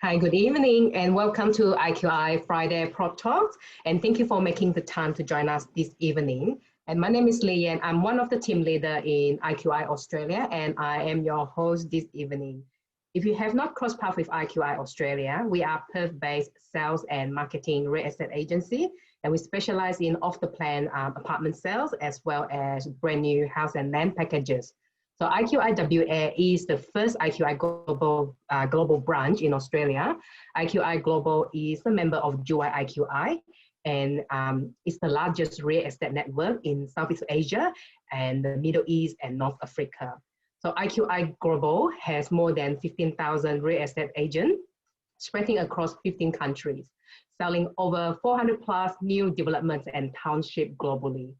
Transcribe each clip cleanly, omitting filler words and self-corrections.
Hi, good evening, and welcome to IQI Friday Prop Talks. And thank you for making the time to join us this evening. And my name is Lee, and I'm one of the team leader in IQI Australia, and I am your host this evening. If you have not crossed paths with IQI Australia, we are Perth-based sales and marketing real estate agency, and we specialize in off-the-plan apartment sales as well as brand new house and land packages. So IQI WA is the first IQI global branch in Australia. IQI Global is a member of IQI, and it's the largest real estate network in Southeast Asia and the Middle East and North Africa. So IQI Global has more than 15,000 real estate agents spreading across 15 countries, selling over 400 plus new developments and townships globally.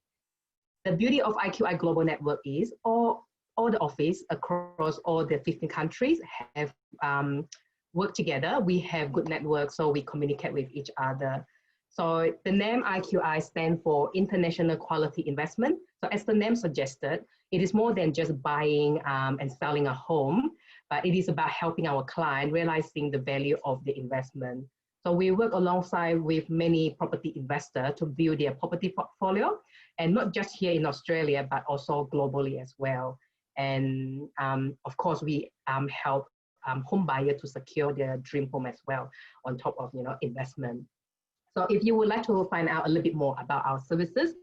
The beauty of IQI Global Network is all the office across all the 15 countries have worked together. We have good networks, so we communicate with each other. So the name IQI stands for International Quality Investment. So as the name suggested, it is more than just buying and selling a home, but it is about helping our client realizing the value of the investment. So we work alongside with many property investors to build their property portfolio, and not just here in Australia, but also globally as well. And of course, we help home buyers to secure their dream home as well, on top of investment. So if you would like to find out a little bit more about our services,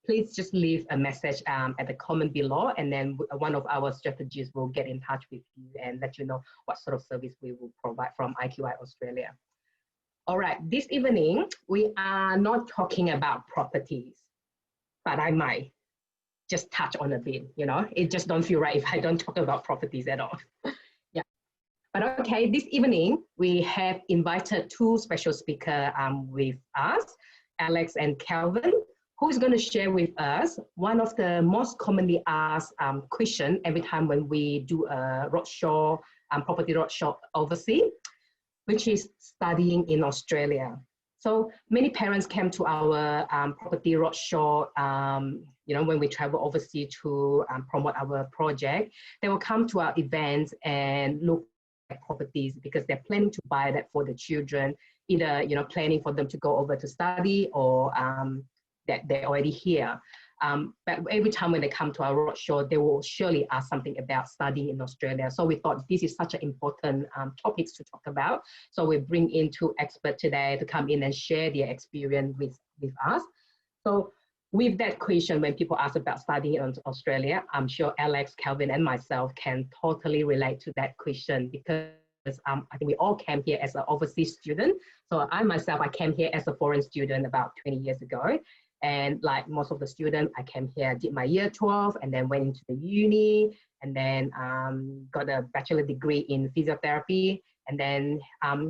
please just leave a message at the comment below, and then one of our strategists will get in touch with you and let you know what sort of service we will provide from IQI Australia. All right, this evening, we are not talking about properties, but I might just touch on a bit, it just don't feel right if I don't talk about properties at all. Yeah, but okay, this evening we have invited two special speakers with us, Alex and Calvin, who is going to share with us one of the most commonly asked questions every time when we do a roadshow, property roadshow overseas, which is studying in Australia. So many parents came to our property roadshow, when we travel overseas to promote our project. They will come to our events and look at properties because they're planning to buy that for the children, either planning for them to go over to study or that they're already here. But every time when they come to our roadshow, they will surely ask something about studying in Australia. So we thought this is such an important topics to talk about. So we bring in two experts today to come in and share their experience with us. So with that question, when people ask about studying in Australia, I'm sure Alex, Calvin, and myself can totally relate to that question because I think we all came here as an overseas student. So I myself, I came here as a foreign student about 20 years ago. And like most of the students, I came here, did my year 12, and then went into the uni, and then got a bachelor degree in physiotherapy. And then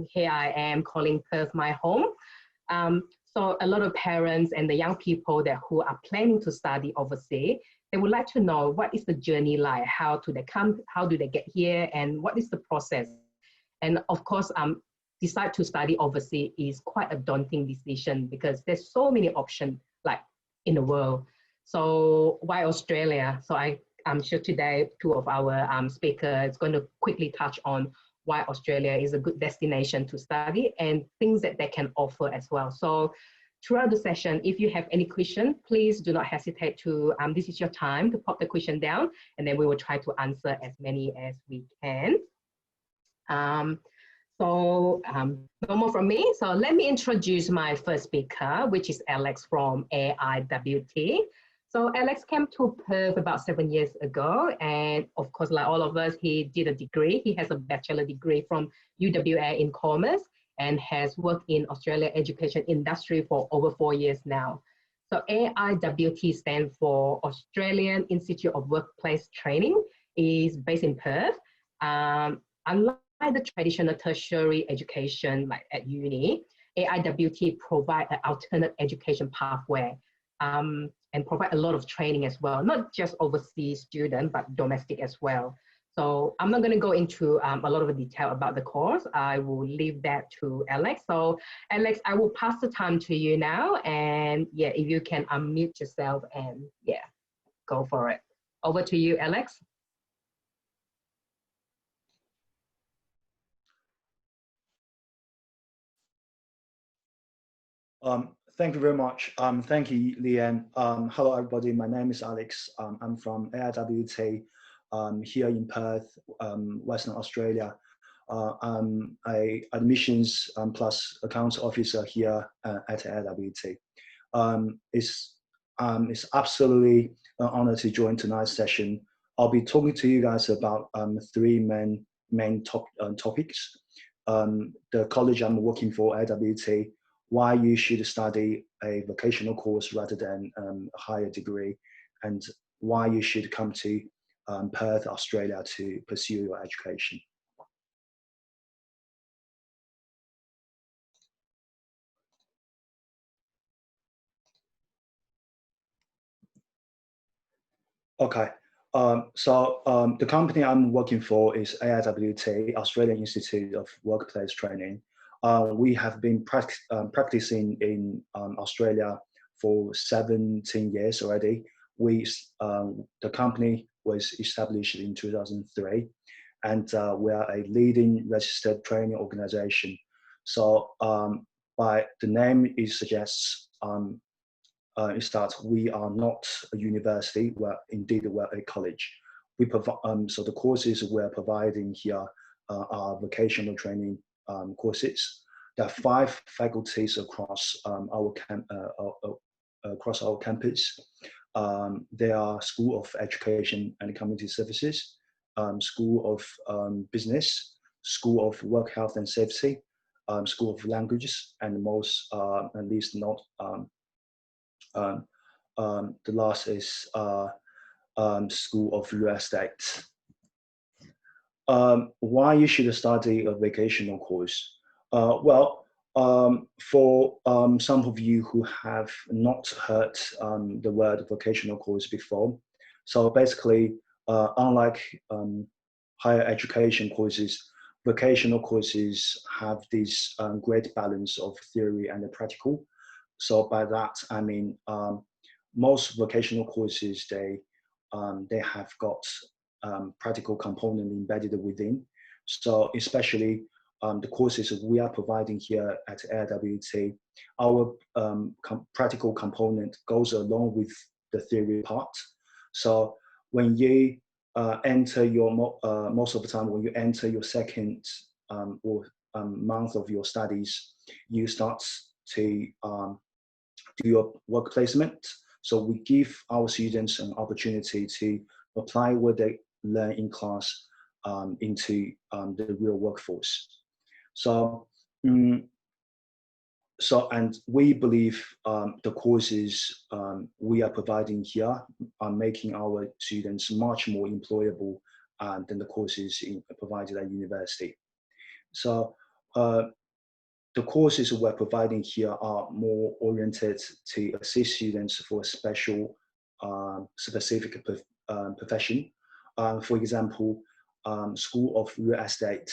here I am calling Perth my home. So a lot of parents and the young people who are planning to study overseas, they would like to know what is the journey like, how do they come, how do they get here, and what is the process? And of course, decide to study overseas is quite a daunting decision because there's so many options like in the world. So why Australia? So I'm sure today two of our speakers is going to quickly touch on why Australia is a good destination to study and things that they can offer as well. So throughout the session, if you have any question, please do not hesitate to, this is your time to pop the question down, and then we will try to answer as many as we can. So no more from me. So let me introduce my first speaker, which is Alex from AIWT. So Alex came to Perth about 7 years ago. And of course, like all of us, he did a degree. He has a bachelor degree from UWA in commerce and has worked in Australia education industry for over 4 years now. So AIWT stands for Australian Institute of Workplace Training, is based in Perth. Unlike the traditional tertiary education like at uni, AIWT provide an alternate education pathway and provide a lot of training as well, not just overseas students, but domestic as well. So I'm not going to go into a lot of detail about the course. I will leave that to Alex. So Alex, I will pass the time to you now. And yeah, if you can unmute yourself and yeah, go for it. Over to you, Alex. Thank you very much. Thank you, Leanne. Hello, everybody. My name is Alex. I'm from AIWT here in Perth, Western Australia. I'm a admissions plus accounts officer here at AIWT. It's absolutely an honor to join tonight's session. I'll be talking to you guys about three main topics. The college I'm working for, AIWT, why you should study a vocational course rather than a higher degree, and why you should come to Perth, Australia to pursue your education. Okay, the company I'm working for is AIWT, Australian Institute of Workplace Training. We have been practicing in Australia for 17 years already. The company was established in 2003, and we are a leading registered training organization. So by the name it suggests, is that we are not a university, we're a college. We provide, so the courses we're providing here are vocational training courses. There are 5 faculties across across our campus. There are School of Education and Community Services, School of Business, School of Work Health and Safety, School of Languages, and most, at least not, the last is School of Real Estate. Why you should study a vocational course? For some of you who have not heard the word vocational course before, so basically, unlike higher education courses, vocational courses have this great balance of theory and the practical. So by that, I mean, most vocational courses, they have got practical component embedded within. So especially the courses we are providing here at AIWT, our practical component goes along with the theory part. So when you enter your, most of the time, when you enter your second month of your studies, you start to do your work placement. So we give our students an opportunity to apply what they learn in class into the real workforce. So, and we believe the courses we are providing here are making our students much more employable than the courses provided at university. So the courses we're providing here are more oriented to assist students for a special, specific profession. For example, School of Real Estate.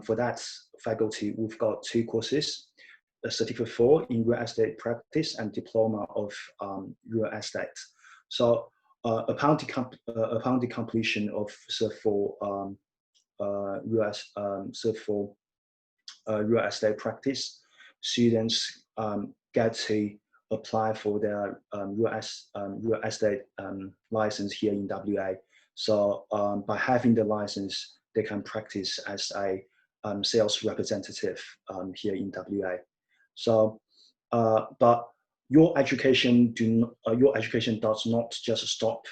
For that faculty, we've got 2 courses, a Certificate 4 in Real Estate Practice and Diploma of Real Estate. So upon the completion of Cert 4 real estate practice, students get to apply for their real estate license here in WA. So by having the license, they can practice as a sales representative here in WA. So, but your education does not just stop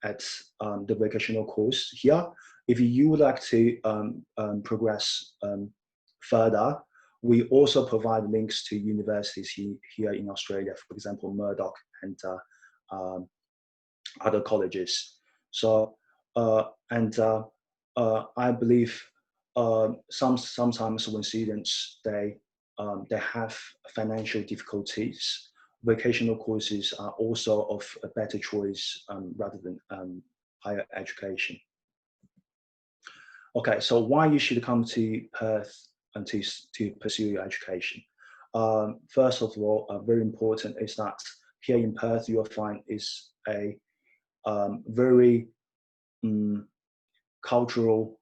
at the vocational course here. If you would like to progress further, we also provide links to universities here in Australia, for example, Murdoch and other colleges. So, I believe sometimes when students they have financial difficulties, vocational courses are also of a better choice rather than higher education. Okay, so why you should come to Perth and to pursue your education? First of all, very important is that here in Perth, you'll find is a very cultural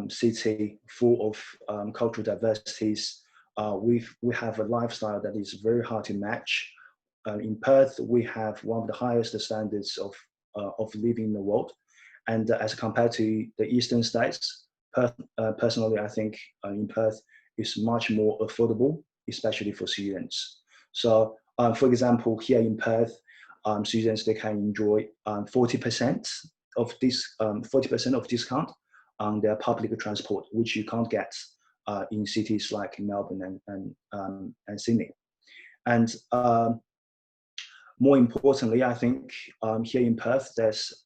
city full of cultural diversities. we have a lifestyle that is very hard to match. In Perth, we have one of the highest standards of living in the world, and as compared to the eastern states, personally, I think in Perth is much more affordable, especially for students. So, for example, here in Perth, students they can enjoy 40% of this 40% of discount on their public transport, which you can't get in cities like Melbourne and Sydney. And more importantly, I think here in Perth, there's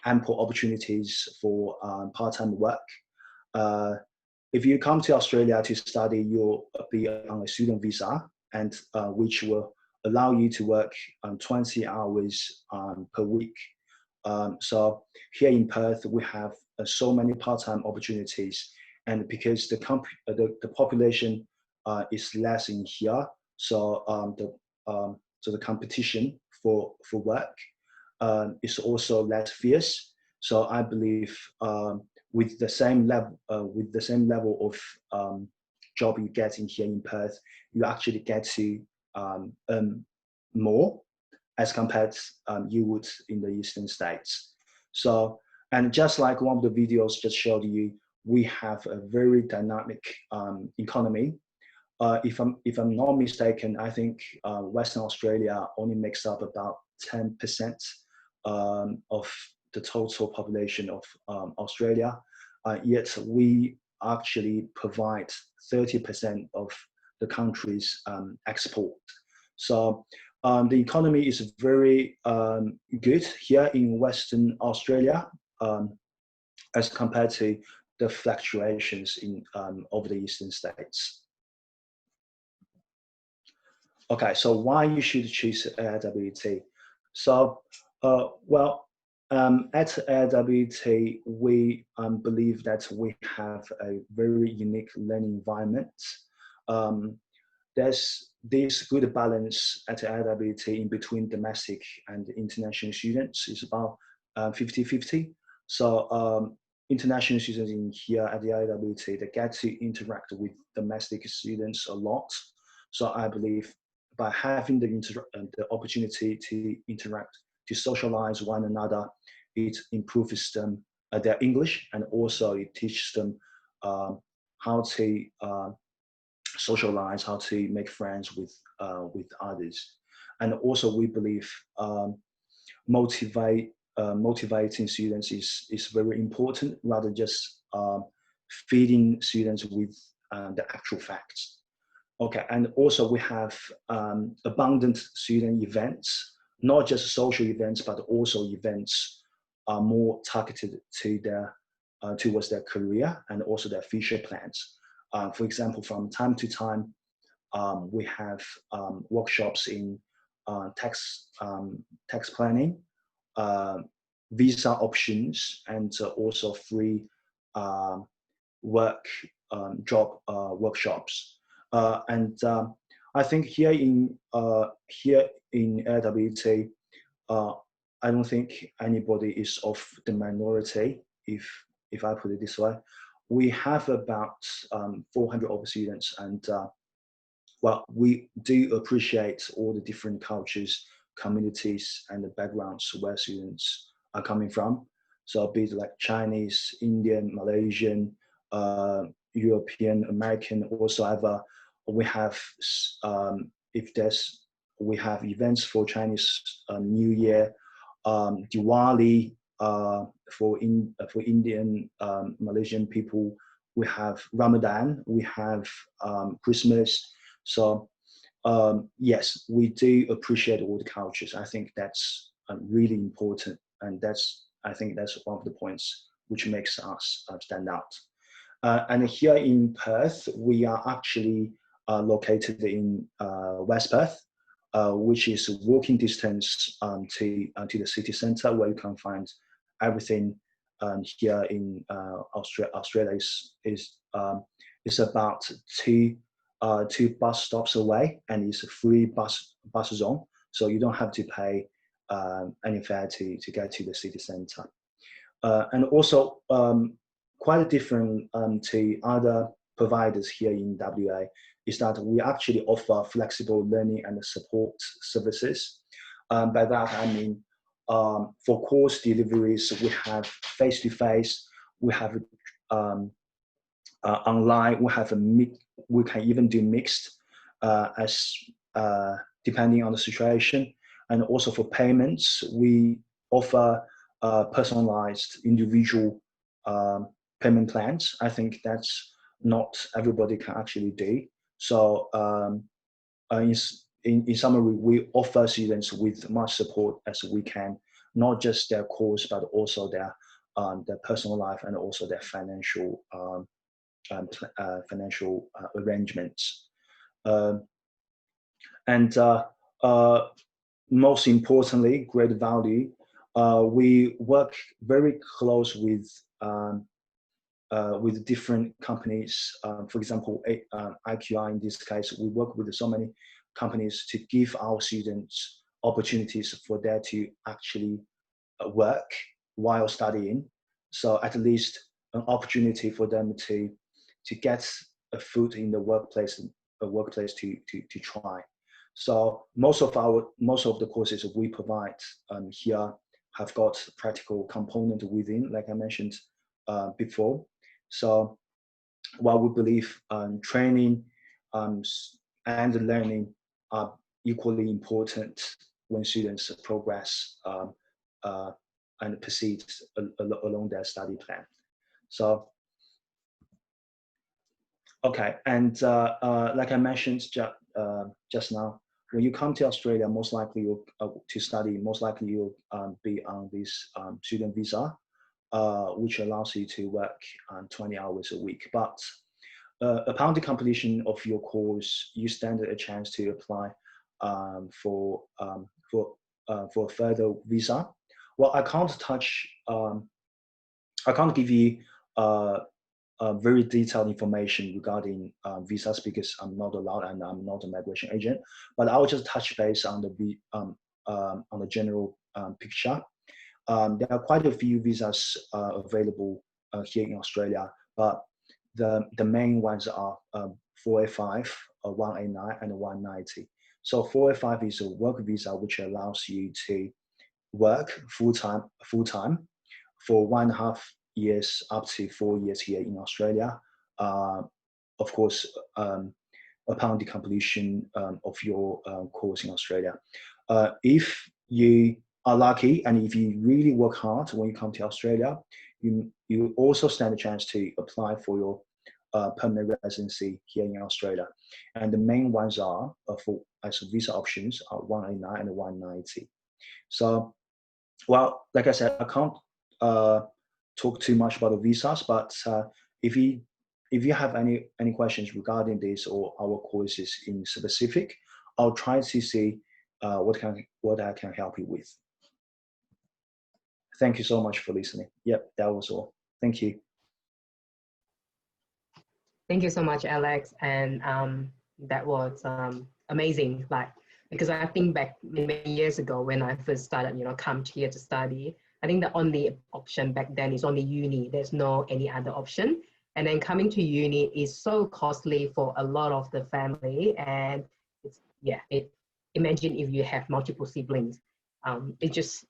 ample opportunities for part-time work. If you come to Australia to study, you'll be on a student visa, and which will allow you to work 20 hours per week. So here in Perth, we have so many part-time opportunities, and because the population is less in here, so the competition for work is also less fierce. So I believe with the same level of job you get in here in Perth, you actually get to earn more as compared you would in the eastern states. So, and just like one of the videos just showed you, we have a very dynamic economy. If I'm not mistaken, I think Western Australia only makes up about 10% of the total population of Australia, yet we actually provide 30% of the country's export. So the economy is very good here in Western Australia as compared to the fluctuations in over the eastern states. Okay, so why you should choose AIWT? So, at AIWT, we believe that we have a very unique learning environment. There's this good balance at AIWT in between domestic and international students. It's about 50-50. So international students in here at the AIWT, they get to interact with domestic students a lot. So I believe by having the opportunity to interact, to socialize one another, it improves them their English, and also it teaches them how to socialize, how to make friends with others. And also we believe motivating students is very important, rather just feeding students with the actual facts. Okay, and also we have abundant student events, not just social events, but also events are more targeted to towards their career and also their future plans. For example, from time to time, we have workshops in tax planning, visa options, and also free job workshops. I think here in AWT, I don't think anybody is of the minority, if I put it this way. We have about 400 of students, and well, we do appreciate all the different cultures, communities, and the backgrounds where students are coming from. So be it like Chinese, Indian, Malaysian, European, American, whatsoever. We have we have events for Chinese New Year, Diwali for Indian, Malaysian people. We have Ramadan, we have Christmas. So yes, we do appreciate all the cultures. I think that's really important, and I think that's one of the points which makes us stand out. And here in Perth, we are actually located in West Perth, which is walking distance to the city centre, where you can find everything. Here in Australia is about two bus stops away, and it's a free bus zone, so you don't have to pay any fare to get to the city centre. And also quite different to other providers here in WA is that we actually offer flexible learning and support services. By that, I mean, for course deliveries, we have face-to-face, we have online, we can even do mixed as depending on the situation. And also for payments, we offer personalized individual payment plans. I think that's not everybody can actually do. So in summary, we offer students with much support as we can, not just their course, but also their personal life and also their financial arrangements. And most importantly, great value. We work very close with different companies. For example, IQI in this case, we work with so many companies to give our students opportunities for them to actually work while studying. So at least an opportunity for them to get a foot in the workplace to try. So most of the courses we provide here have got practical component within, like I mentioned before. So while we believe training and learning are equally important when students progress and proceed along their study plan. So, okay, and like I mentioned just now, when you come to Australia, most likely to study, most likely you'll be on this student visa, which allows you to work 20 hours a week. But upon the completion of your course, you stand a chance to apply for a further visa. Well, I can't give you very detailed information regarding visas because I'm not allowed and I'm not a migration agent. But I'll just touch base on the general picture. There are quite a few visas available here in Australia, but the main ones are 485, 189, and 190. So 485 is a work visa which allows you to work full time for 1.5 years up to 4 years here in Australia. Of course, upon the completion of your course in Australia. If you are lucky and if you really work hard when you come to Australia, you also stand a chance to apply for your permanent residency here in Australia. And the main ones are as visa options are 189 and 190. So, well, like I said, I can't talk too much about the visas, but if you have any questions regarding this or our courses in specific, I'll try to see what I can help you with. Thank you so much for listening. Yep, that was all. Thank you. Thank you so much, Alex. And that was amazing. Because I think back many years ago when I first started, come here to study, I think the only option back then is only uni. There's no any other option. And then coming to uni is so costly for a lot of the family. And imagine if you have multiple siblings. It's just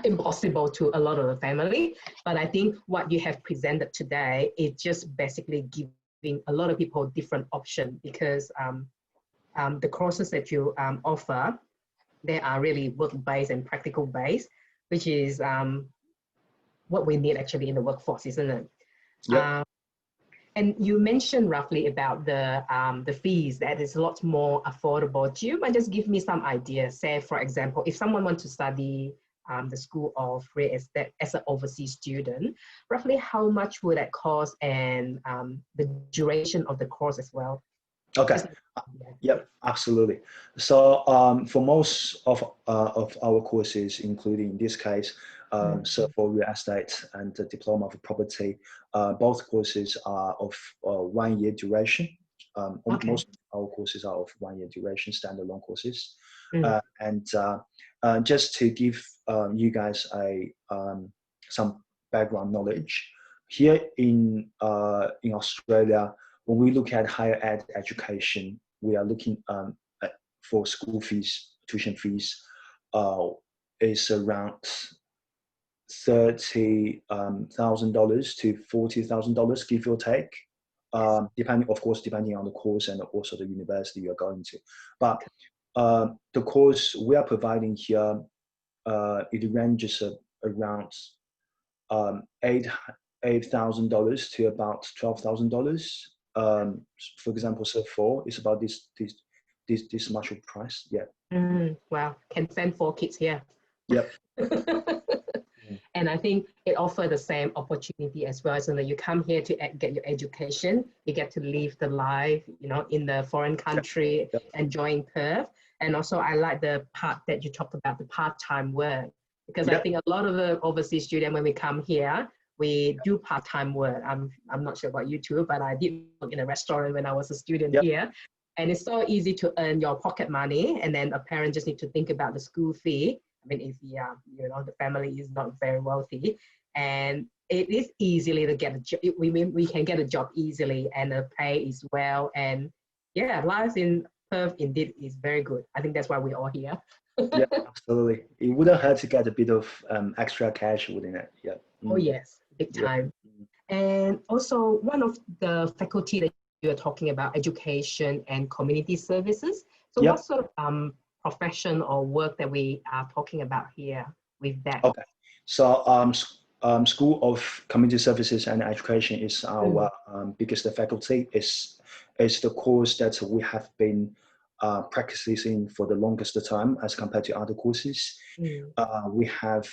impossible to a lot of the family. But I think what you have presented today is just basically giving a lot of people different options because the courses that you offer, they are really work-based and practical-based, which is what we need actually in the workforce, isn't it? Yep. And you mentioned roughly about the fees that is a lot more affordable. Do you mind just give me some ideas? Say, for example, if someone wants to study the School of Real Estate as an overseas student, roughly how much would that cost and the duration of the course as well? Okay. Yep, absolutely. So for most of our courses, including in this case, so for real estate and the diploma of property, both courses are of 1 year duration. Most of our courses are of 1 year duration, standalone courses. And just to give you guys some background knowledge, here in Australia, when we look at higher ed education, we are looking for school fees, tuition fees, is around $30,000 to $40,000, give or take, depending, of course, depending on the course and also the university you're going to. But the course we are providing here, it ranges around $8,000 to about $12,000. For example, so 4 is about this much of price. Yeah. Wow, can send 4 kids here. Yep. And I think it offers the same opportunity as well. So that you come here to get your education, you get to live the life, in the foreign country, enjoying Perth. And also I like the part that you talked about, the part-time work, because I think a lot of the overseas students, when we come here, we do part-time work. I'm not sure about you too, but I did work in a restaurant when I was a student here. And it's so easy to earn your pocket money, and then a parent just need to think about the school fee. I mean, if the family is not very wealthy, and it is easily to get a job. We can get a job easily, and the pay is well, and life in Perth indeed is very good. I think that's why we're all here. Yeah, absolutely. It wouldn't hurt to get a bit of extra cash, wouldn't it? Yeah. Oh yes, big time. And also one of the faculty that you're talking about, education and community services. So what sort of profession or work that we are talking about here with that? Okay, so School of Community Services and Education is our biggest faculty. Is the course that we have been practicing for the longest time as compared to other courses. We have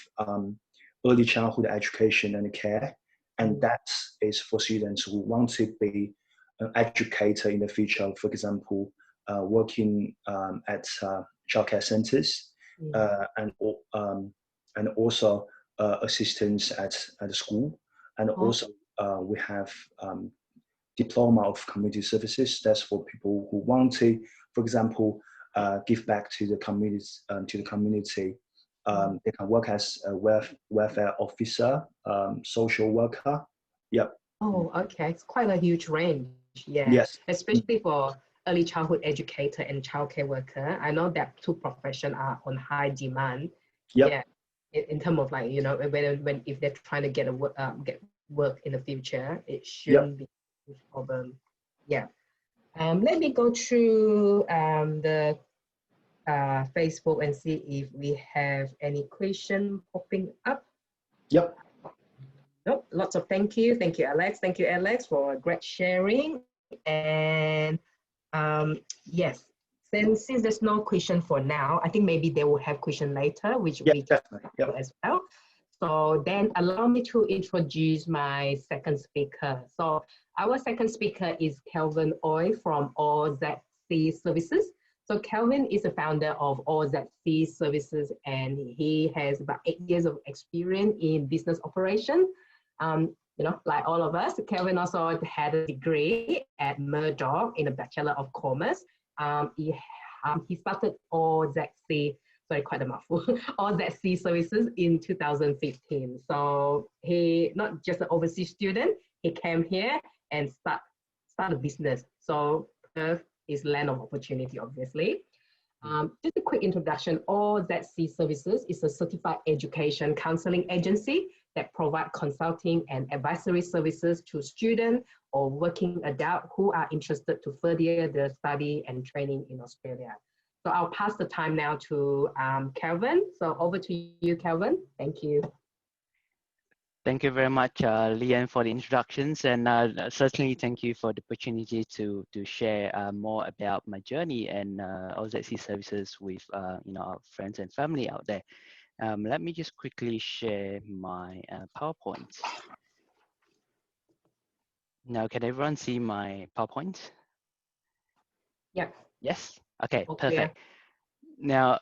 early childhood education and care, and that is for students who want to be an educator in the future. For example, working at childcare centers, and also assistance at the school, and also we have diploma of community services. That's for people who want to, for example, give back to the community. They can work as a welfare officer, social worker. Yep. Oh, okay. It's quite a huge range. Yeah. Yes. Especially for early childhood educator and childcare worker. I know that 2 professions are on high demand. Yep. Yeah. In terms of like, when if they're trying to get work in the future, it shouldn't be a problem. Yeah. Let me go through the Facebook and see if we have any question popping up. Yep. Nope. Lots of thank you. Thank you, Alex. Thank you, Alex, for great sharing. And yes, since there's no question for now, I think maybe they will have question later, which we can do as well. So then allow me to introduce my second speaker. So our second speaker is Kelvin Oy from ZCC Services. So Kelvin is the founder of ZCC Services, and he has about 8 years of experience in business operation. Like all of us, Kelvin also had a degree at Murdoch in a Bachelor of Commerce. He started ZCC, sorry, quite a mouthful, ZCC Services in 2015. So he not just an overseas student, he came here and start a business. So Perth is land of opportunity, obviously. Just a quick introduction, ZCC Services is a certified education counseling agency that provide consulting and advisory services to students or working adults who are interested to further their study and training in Australia. So I'll pass the time now to Kelvin. So over to you, Kelvin. Thank you. Thank you very much, Leanne, for the introductions, and certainly thank you for the opportunity to share more about my journey and ZCC Services with our friends and family out there. Let me just quickly share my PowerPoint. Now, can everyone see my PowerPoint? Yeah. Yes. Okay. Perfect. Now,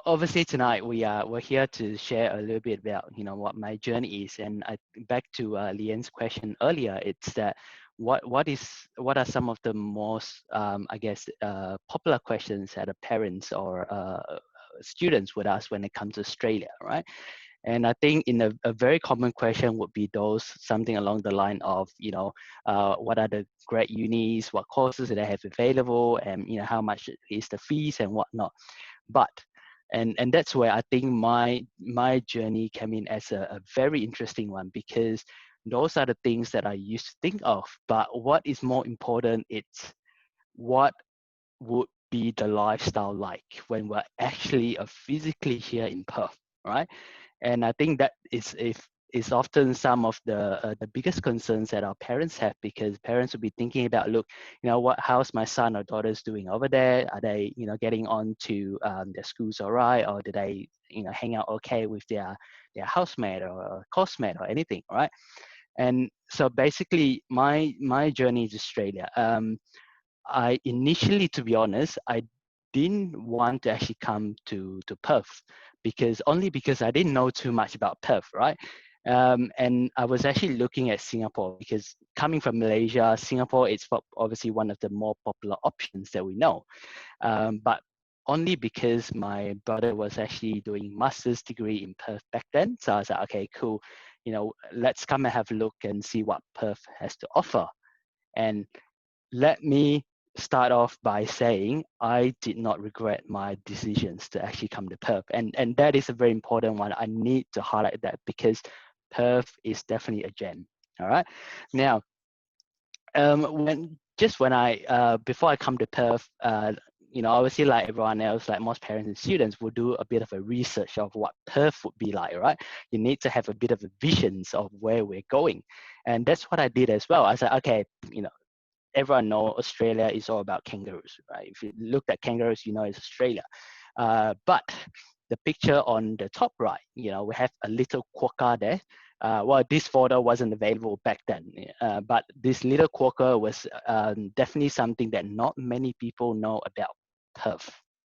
obviously tonight we're here to share a little bit about what my journey is, and back to Leanne's question earlier, it's that what are some of the most popular questions that the parents or students would ask when it comes to Australia, right? And I think in a very common question would be those something along the line of, what are the great unis, what courses do they have available, and how much is the fees and whatnot. But and that's where I think my journey came in as a very interesting one, because those are the things that I used to think of. But what is more important, it's what would be the lifestyle like when we're actually physically here in Perth, right? And I think that is often some of the biggest concerns that our parents have, because parents will be thinking about, look, how's my son or daughters doing over there? Are they, getting on to their schools all right, or do they, hang out okay with their housemate or coursemate or anything, right? And so basically, my journey is Australia. I initially, to be honest, I didn't want to actually come to Perth, because I didn't know too much about Perth, right? And I was actually looking at Singapore, because coming from Malaysia, Singapore is obviously one of the more popular options that we know. But only because my brother was actually doing master's degree in Perth back then. So I was like, okay, cool. Let's come and have a look and see what Perth has to offer. And let me start off by saying I did not regret my decisions to actually come to Perth. And that is a very important one. I need to highlight that, because Perth is definitely a gem. All right. Now, when I before I come to Perth, obviously, like everyone else, like most parents and students, will do a bit of a research of what Perth would be like, right? You need to have a bit of a visions of where we're going. And that's what I did as well. I said, okay, everyone knows Australia is all about kangaroos, right? If you look at kangaroos, it's Australia. But the picture on the top right, we have a little quokka there. Well, this photo wasn't available back then, but this little quokka was definitely something that not many people know about Perth,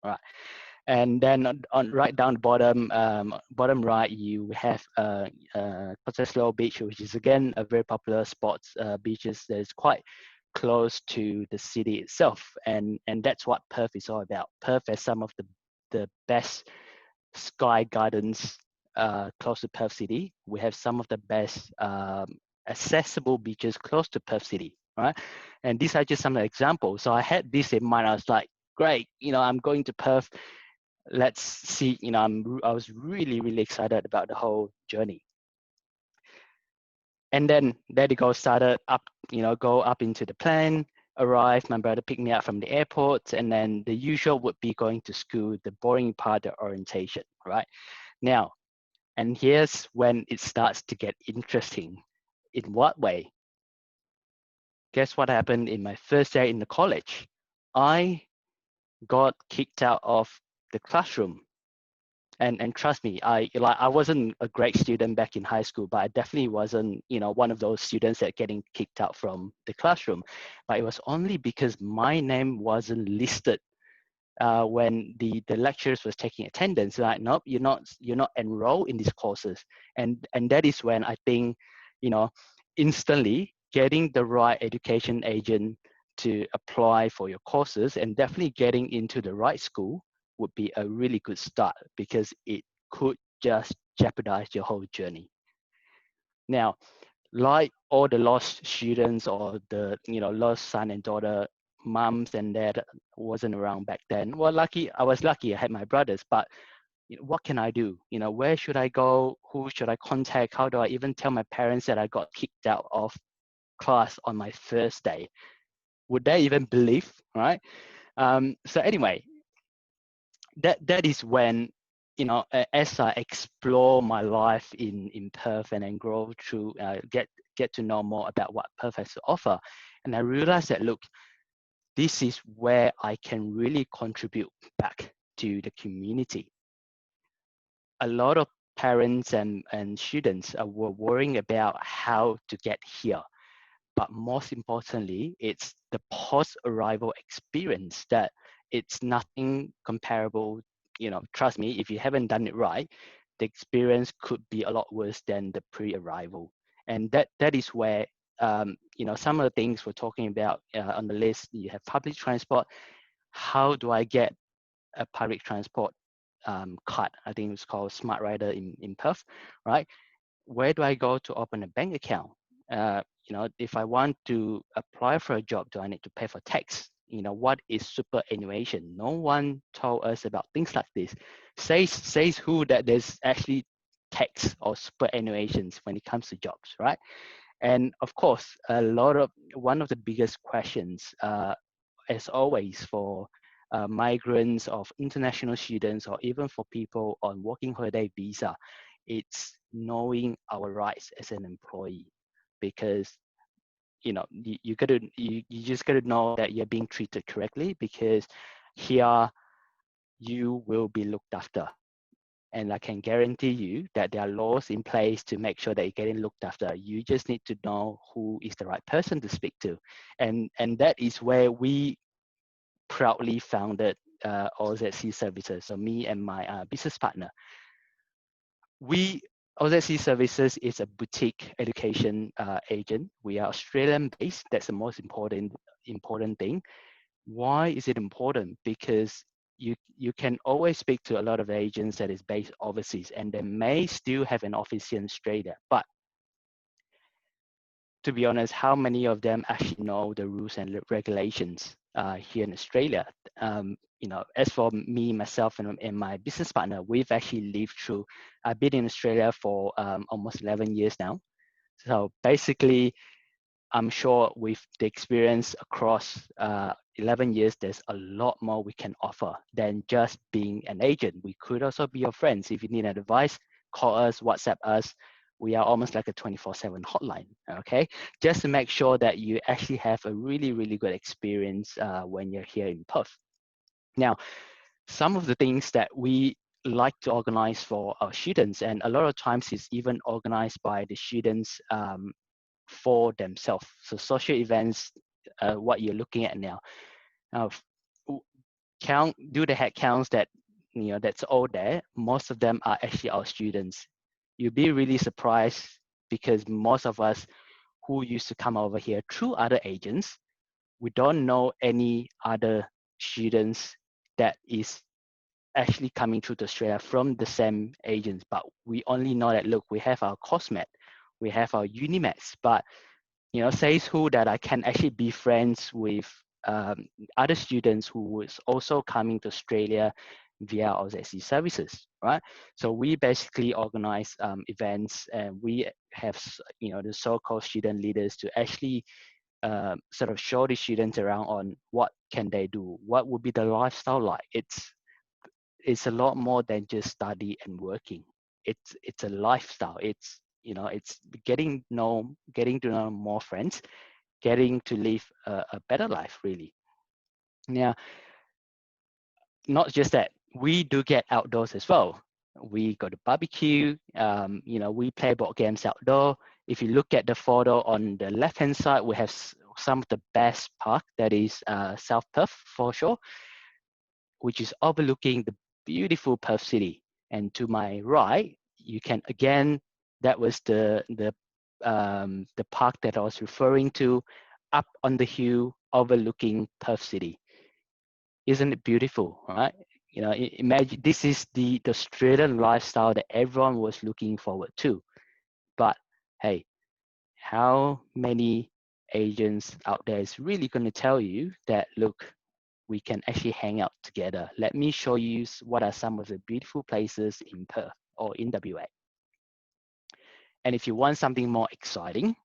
right? And then on right down the bottom right, you have Cottesloe Beach, which is again a very popular sports beaches that is quite close to the city itself, and that's what Perth is all about. Perth has some of the best sky gardens close to Perth City. We have some of the best accessible beaches close to Perth City, right? And these are just some examples. So I had this in mind. I was like, great, I'm going to Perth. Let's see, I was really, really excited about the whole journey. And then there they go, started up, go up into the plane, arrived, my brother picked me up from the airport, and then the usual would be going to school, the boring part, the orientation, right? Now, and here's when it starts to get interesting. In what way? Guess what happened in my first day in the college? I got kicked out of the classroom. And trust me, I wasn't a great student back in high school, but I definitely wasn't, one of those students that getting kicked out from the classroom. But it was only because my name wasn't listed when the lecturers was taking attendance. Like, nope, you're not enrolled in these courses. And that is when I think, instantly getting the right education agent to apply for your courses and definitely getting into the right school would be a really good start, because it could just jeopardize your whole journey. Now, like all the lost students or the lost son and daughter, moms and dad wasn't around back then. Well, I was lucky I had my brothers, but what can I do? Where should I go? Who should I contact? How do I even tell my parents that I got kicked out of class on my first day? Would they even believe, right? So anyway, that is when, as I explore my life in Perth and then grow through, get to know more about what Perth has to offer, and I realized that, look, this is where I can really contribute back to the community. A lot of parents and students were worrying about how to get here. But most importantly, it's the post-arrival experience that it's nothing comparable. Trust me, if you haven't done it right, the experience could be a lot worse than the pre-arrival. And that is where, some of the things we're talking about on the list. You have public transport. How do I get a public transport card. I think it's called Smart Rider in Perth, right? Where do I go to open a bank account? If I want to apply for a job, do I need to pay for tax? What is superannuation? No one told us about things like this. Says who that there's actually tax or superannuations when it comes to jobs, right? And of course, one of the biggest questions, as always, for migrants, of international students, or even for people on working holiday visa, it's knowing our rights as an employee, because you just gotta know that you're being treated correctly, because here you will be looked after. And I can guarantee you that there are laws in place to make sure that you're getting looked after. You just need to know who is the right person to speak to. And that is where we proudly founded ZCC Services. So me and my business partner. ZCC Services is a boutique education agent. We are Australian based. That's the most important thing. Why is it important? Because you can always speak to a lot of agents that is based overseas, and they may still have an office here in Australia. But to be honest, how many of them actually know the rules and regulations here in Australia? As for me, myself, and my business partner, we've actually lived through. I've been in Australia for almost 11 years now. So basically, I'm sure with the experience across 11 years, there's a lot more we can offer than just being an agent. We could also be your friends. If you need advice, call us, WhatsApp us. We are almost like a 24/7 hotline, okay? Just to make sure that you actually have a really, really good experience when you're here in Perth. Now, some of the things that we like to organize for our students, and a lot of times it's even organized by the students for themselves. So social events, what you're looking at now. Now, do the head counts that that's all there. Most of them are actually our students. You'll be really surprised, because most of us who used to come over here through other agents, we don't know any other students that is actually coming through to Australia from the same agents. But we only know that, look, we have our Cosmet, we have our Unimax, but says who that I can actually be friends with other students who was also coming to Australia via our ZCC Services, right? So we basically organize events, and we have the so-called student leaders to actually sort of show the students around on what can they do, what would be the lifestyle like. It's a lot more than just study and working. It's a lifestyle. It's getting to know more friends, getting to live a better life, really. Now, not just that, we do get outdoors as well. We go to barbecue, we play board games outdoor. If you look at the photo on the left-hand side, we have some of the best park, that is South Perth for sure, which is overlooking the beautiful Perth City. And to my right, you can again, that was the park that I was referring to, up on the hill overlooking Perth City. Isn't it beautiful, right? Imagine this is the Australian lifestyle that everyone was looking forward to. But hey, how many agents out there is really going to tell you that, look, we can actually hang out together? Let me show you what are some of the beautiful places in Perth or in WA. And if you want something more exciting,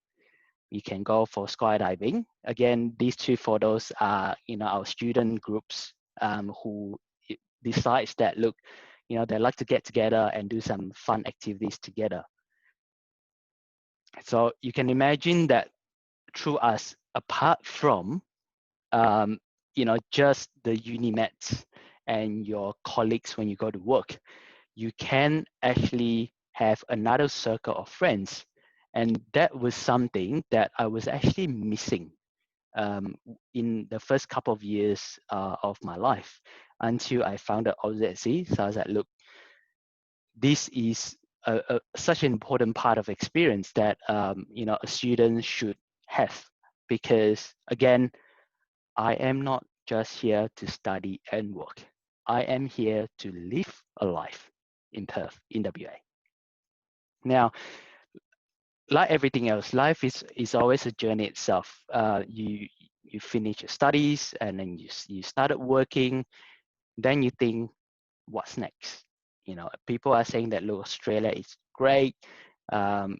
you can go for skydiving. Again, these two photos are our student groups who decides that, look, they like to get together and do some fun activities together. So you can imagine that through us, apart from just the Unimates and your colleagues when you go to work, you can actually have another circle of friends. And that was something that I was actually missing in the first couple of years of my life, until I found out ZCC. So I was like, look, this is such an important part of experience that a student should have, because again, I am not just here to study and work. I am here to live a life in Perth, in WA. Now, like everything else, life is always a journey itself. You finish your studies and then you started working. Then you think, what's next? You know, people are saying that, look, Australia is great. And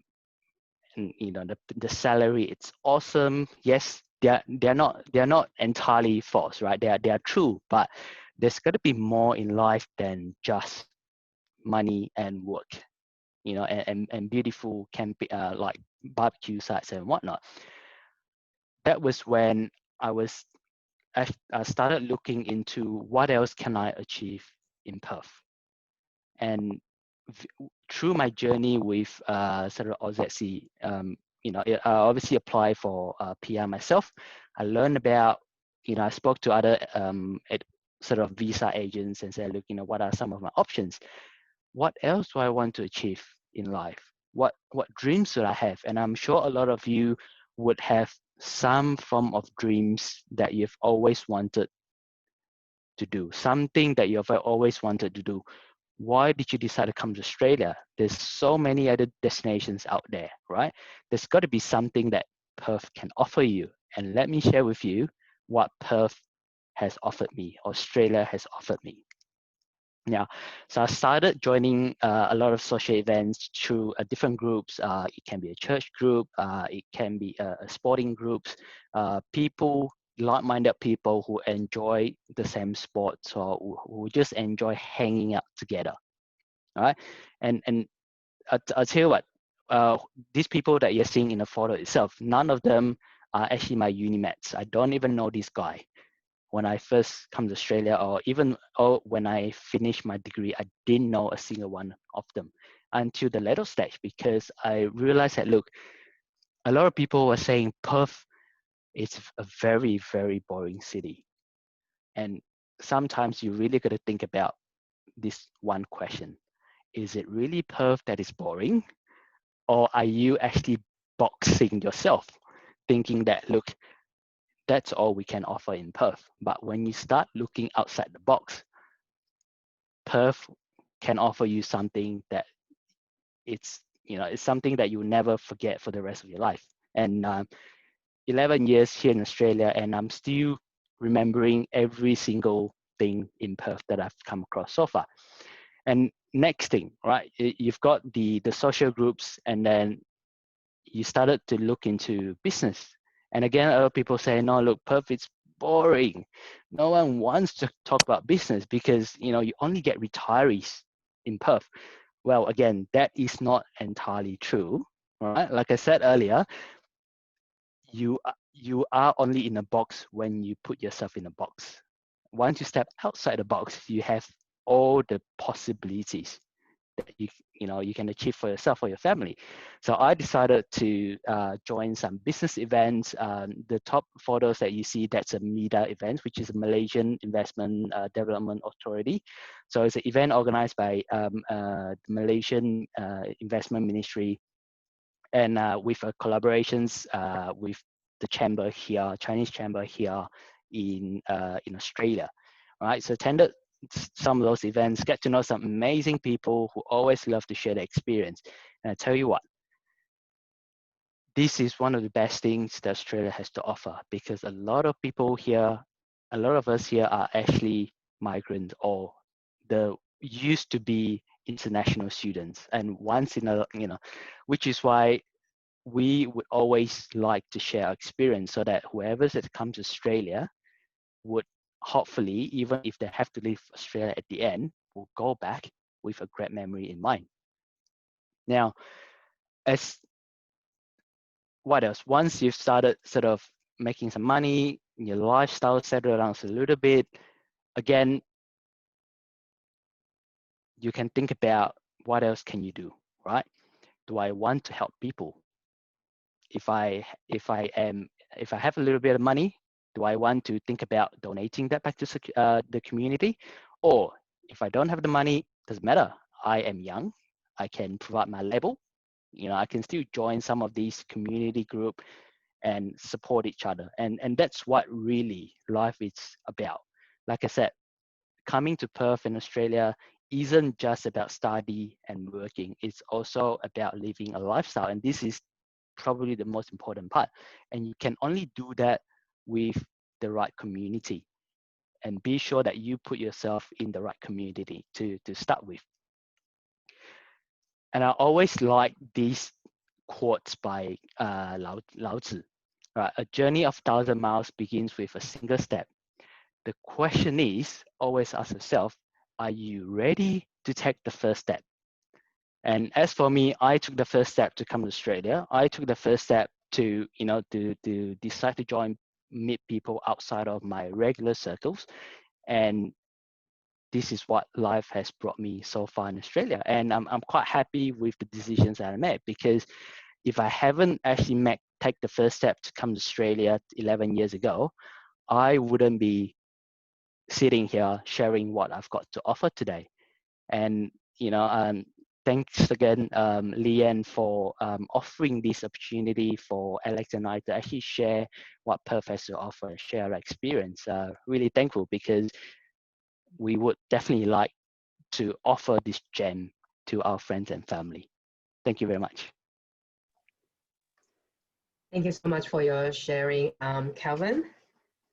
you know, the salary, it's awesome. Yes, they're not entirely false, right? They are true, but there's got to be more in life than just money and work, you know, and beautiful like barbecue sites and whatnot. That was when I was I started looking into what else can I achieve in Perth. And through my journey with sort of OZC, you know, I obviously applied for PR myself. I learned about, you know, I spoke to other sort of visa agents and said, look, you know, what are some of my options? What else do I want to achieve in life? What dreams do I have? And I'm sure a lot of you would have some form of dreams that you've always wanted to do, something that you've always wanted to do. Why did you decide to come to Australia? There's so many other destinations out there, right? There's got to be something that Perth can offer you. And let me share with you what Perth has offered me, Australia has offered me. Yeah, so I started joining a lot of social events through different groups. It can be a church group, it can be a sporting groups, people, like-minded people who enjoy the same sports or who just enjoy hanging out together. All right, and I'll tell you what, these people that you're seeing in the photo itself, none of them are actually my uni mates. I don't even know this guy. When I first come to Australia, or when I finished my degree, I didn't know a single one of them until the later stage, because I realized that, look, a lot of people were saying Perth is a very, very boring city. And sometimes you really got to think about this one question. Is it really Perth that is boring? Or are you actually boxing yourself, thinking that, look, that's all we can offer in Perth? But when you start looking outside the box, Perth can offer you something that it's, you know, it's something that you'll never forget for the rest of your life. And 11 years here in Australia, and I'm still remembering every single thing in Perth that I've come across so far. And next thing, right? You've got the social groups, and then you started to look into business. And again, other people say, no, look, Perth, it's boring. No one wants to talk about business because, you know, you only get retirees in Perth. Well, again, that is not entirely true, right? Like I said earlier, you are only in a box when you put yourself in a box. Once you step outside the box, you have all the possibilities that you know you can achieve for yourself or your family. So I decided to join some business events. The top photos that you see, that's a MEDA event, which is a Malaysian Investment Development Authority. So it's an event organized by the Malaysian Investment Ministry, and with collaborations with the chamber here, Chinese chamber here in Australia. All right, so attended some of those events, get to know some amazing people who always love to share their experience. And I tell you what, this is one of the best things that Australia has to offer, because a lot of people here, a lot of us here are actually migrants, or the used to be international students, and once in a, you know, which is why we would always like to share our experience, so that whoever that comes to Australia would hopefully, even if they have to leave Australia at the end, will go back with a great memory in mind. Now, as what else? Once you've started sort of making some money, your lifestyle settled down a little bit, again, you can think about what else can you do, right? Do I want to help people? If I have a little bit of money, do I want to think about donating that back to the community? Or if I don't have the money, doesn't matter. I am young. I can provide my label. You know, I can still join some of these community group and support each other. And that's what really life is about. Like I said, coming to Perth in Australia isn't just about study and working. It's also about living a lifestyle. And this is probably the most important part. And you can only do that with the right community. And be sure that you put yourself in the right community to start with. And I always like these quotes by Lao Tzu. Right? A journey of 1,000 miles begins with a single step. The question is, always ask yourself, are you ready to take the first step? And as for me, I took the first step to come to Australia. I took the first step to, to decide to meet people outside of my regular circles. And this is what life has brought me so far in Australia. And I'm quite happy with the decisions that I made, because if I haven't actually take the first step to come to Australia 11 years ago, I wouldn't be sitting here sharing what I've got to offer today. And, thanks again, Leanne, for offering this opportunity for Alex and I to actually share what Perth has to offer and share our experience. Really thankful, because we would definitely like to offer this gem to our friends and family. Thank you very much. Thank you so much for your sharing, Calvin.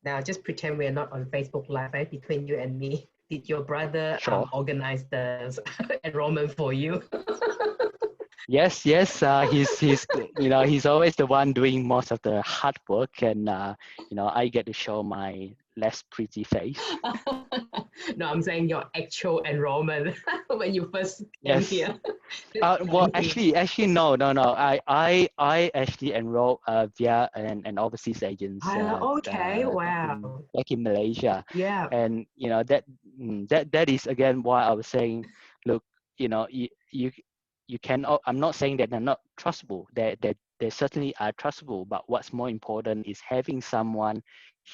Now, just pretend we're not on Facebook Live, right? Between you and me. Did your brother organize the enrollment for you? Yes. He's he's always the one doing most of the hard work, and I get to show my less pretty face. No, I'm saying your actual enrollment when you first came here. Well, actually, no. I actually enrolled via an overseas agent. Okay, wow. Back in Malaysia. Yeah. And that is again why I was saying, look, you can. I'm not saying that they're not trustable. They certainly are trustable. But what's more important is having someone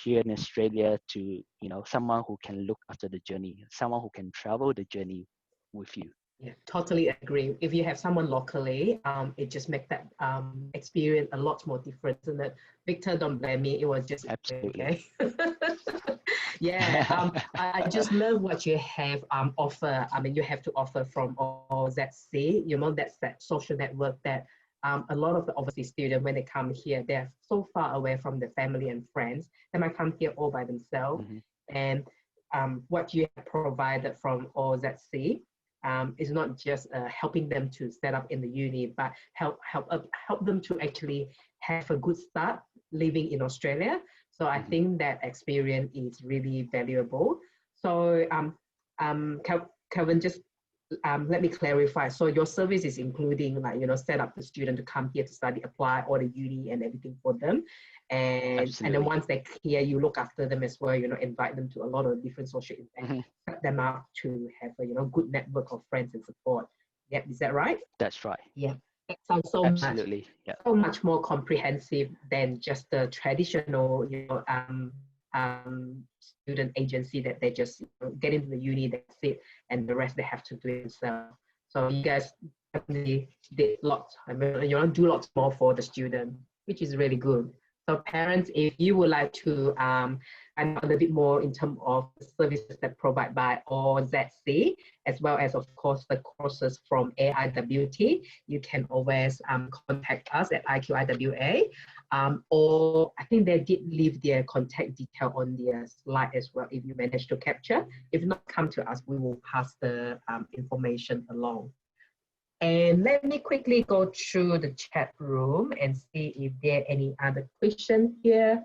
here in Australia to, someone who can look after the journey, someone who can travel the journey with you. Yeah, totally agree. If you have someone locally, it just makes that experience a lot more different. Isn't it? Victor, don't blame me. It was just absolutely okay. Yeah, I just love what you have offer. I mean, you have to offer from all ZC. That's that social network that a lot of the overseas students, when they come here, they're so far away from their family and friends. They might come here all by themselves. And what you have provided from OZC is not just helping them to set up in the uni, but help them to actually have a good start living in Australia. So I think that experience is really valuable. So Kelvin, just let me clarify. So your service is including set up the student to come here to study, apply all the uni and everything for them. And then once they're here, you look after them as well, invite them to a lot of different social events, set them up to have a good network of friends and support. Yeah, is that right? That's right. Yeah. That sounds so much more comprehensive than just the traditional, student agency that they just get into the uni, that's it, and the rest they have to do it themselves. So you guys definitely did lots. I mean, do lots more for the student, which is really good. So parents, if you would like to find out a little bit more in terms of the services that provided by OZC, as well as, of course, the courses from AIWT, you can always contact us at IQI WA. Or I think they did leave their contact detail on their slide as well, if you manage to capture. If not, come to us, we will pass the information along. And let me quickly go through the chat room and see if there are any other questions here.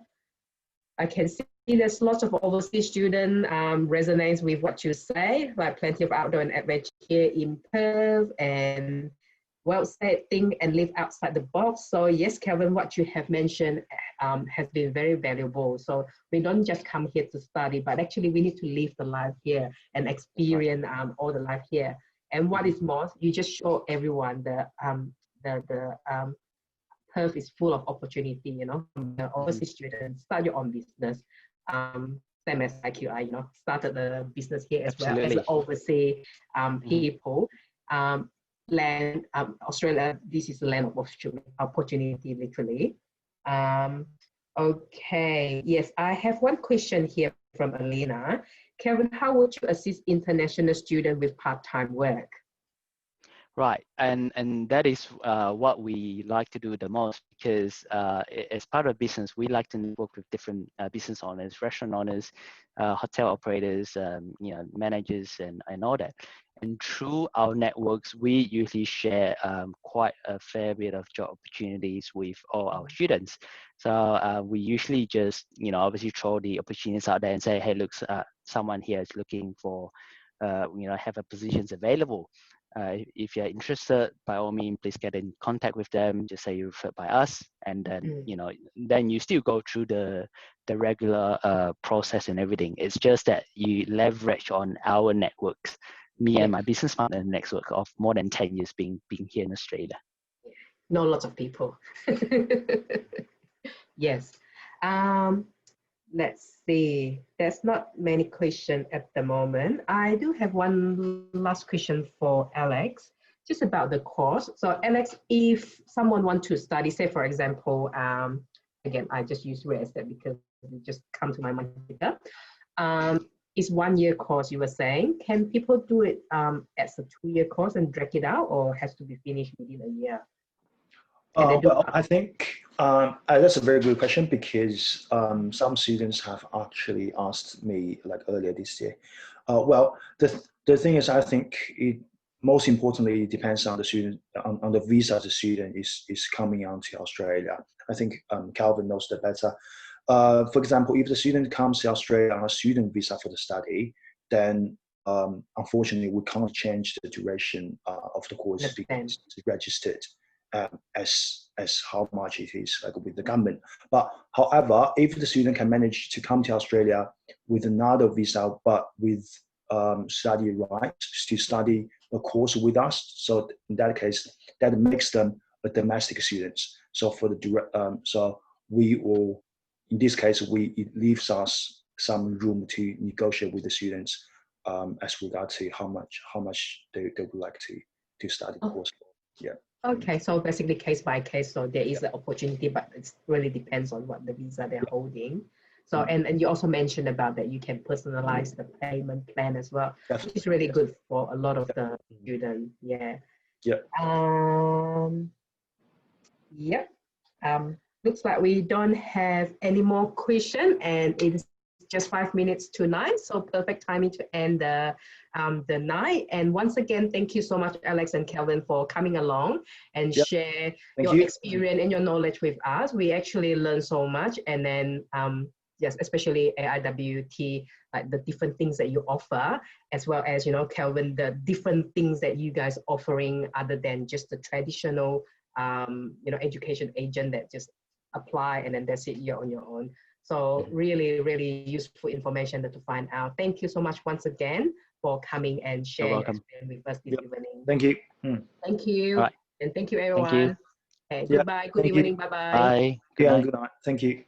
I can see there's lots of overseas students resonates with what you say, like plenty of outdoor and adventure here in Perth, and well said, think and live outside the box. So yes, Kelvin, what you have mentioned has been very valuable. So we don't just come here to study, but actually we need to live the life here and experience all the life here. And what is more, you just show everyone the Perth is full of opportunity, the overseas students, start your own business. Same as IQI, started the business here as well as the overseas people. Land, Australia, this is the land of opportunity, literally. Okay, yes, I have one question here from Alina. Kelvin, how would you assist international students with part-time work? Right, and that is what we like to do the most, because as part of business, we like to work with different business owners, restaurant owners, hotel operators, managers, and all that. And through our networks, we usually share quite a fair bit of job opportunities with all our students. So we usually just, obviously throw the opportunities out there and say, hey, look, someone here is looking for, have a positions available. If you're interested, by all means, please get in contact with them. Just say you're referred by us, and then then you still go through the regular process and everything. It's just that you leverage on our networks. Me and my business partner network of more than 10 years being here in Australia. Know lots of people. Yes. Let's see. There's not many questions at the moment. I do have one last question for Alex, just about the course. So Alex, if someone wants to study, say for example, again, I just use real estate because it just come to my mind here. It's 1 year course, you were saying. Can people do it as a 2-year course and drag it out, or has to be finished within a year? Well, I think that's a very good question, because some students have actually asked me like earlier this year. Well, the thing is, I think it most importantly depends on the student, on the visa the student is coming onto Australia. I think Calvin knows that better. For example, if the student comes to Australia on a student visa for the study, then unfortunately we can't change the duration of the course because it's registered as how much it is like with the government. But however, if the student can manage to come to Australia with another visa, but with study rights to study a course with us, so in that case, that makes them a domestic students. So for the so we will, in this case, it leaves us some room to negotiate with the students as regard to how much they would like to study the course for. Yeah. Okay, so basically case by case, so there is an opportunity, but it really depends on what the visa they're holding. So, and you also mentioned about that you can personalize the payment plan as well, which is really good for a lot of the students. Yeah. Yeah. Looks like we don't have any more questions, and it's just 5 minutes to 9, so perfect timing to end the night. And once again, thank you so much, Alex and Kelvin, for coming along and share your experience and your knowledge with us. We actually learned so much, and then yes, especially AIWT, like the different things that you offer, as well as, Kelvin, the different things that you guys offering other than just the traditional, education agent that just apply and then that's it, you're on your own. So really, really useful information to find out. Thank you so much once again for coming and sharing your experience with us this evening. Thank you. Thank you. Right. And thank you, everyone. Thank you. Okay, goodbye. Good evening. Bye-bye. Bye. Good night. Thank you.